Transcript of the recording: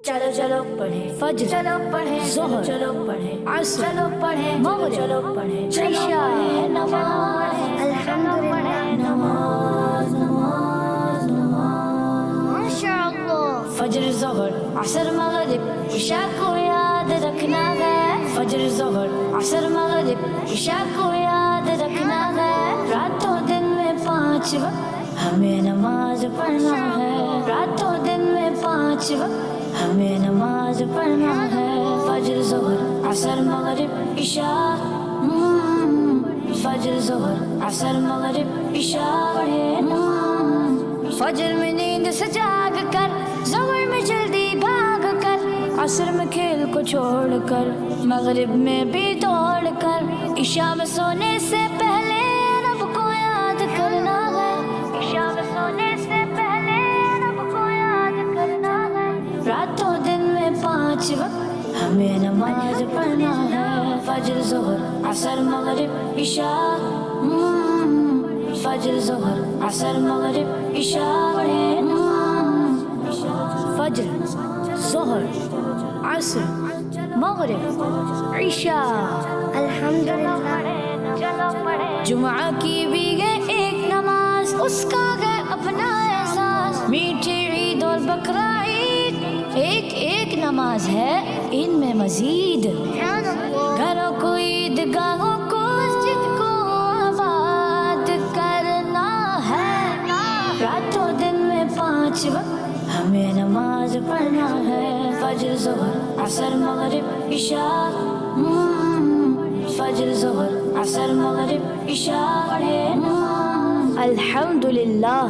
چلو چلو پڑھے فجر، چلو پڑھے ظہر، چلو پڑھے عصر، چلو پڑھے مغرب، چلو پڑھے عشاء، نماز الحمدللہ نماز نماز نماز ماشاءاللہ فجر ظہر عصر مغرب عشاء کو یاد رکھنا ہے، فجر ظہر عصر مغرب عشاء کو یاد رکھنا ہے، راتوں دن میں 5 وقت ہمیں نماز پڑھنا ہے، راتوں دن میں 5 وقت ہمیں نماز پڑھنا ہے، فجر ظہر عصر مغرب عشاء، فجر ظہر عصر مغرب عشاء پڑھے، فجر میں نیند سے جاگ کر، ظہر میں جلدی بھاگ کر، عصر میں کھیل کو چھوڑ کر، مغرب میں بھی دوڑ کر، عشاء میں سونے سے پہلے رب کو یاد کرنا ہے، عشاء میں سونے سے پہلے رب کو یاد کرنا ہے، راتوں دن میں 5 وقت ہمیں نماز پڑھنا ہے، فجر ظہر عصر مغرب عشاء، فجر ظہر عصر مغرب عشاء پڑھے، فجر ظہر عصر مغرب عشاء، الحمدللہ جمعہ کی بھی ہے ایک نماز، اس کا ہے اپنا احساس، میٹھی عید اور بقرہ عید ایک ایک نماز ہے، ان میں مزید سبحان اللہ گھروں کو عیدگاہوں کو مسجد کو آباد کرنا ہے، راتوں دن میں 5 وقت ہمیں نماز پڑھنا ہے، فجر ظہر عصر مغرب عشاء، فجر ظہر عصر مغرب عشاء پڑھے، الحمدللہ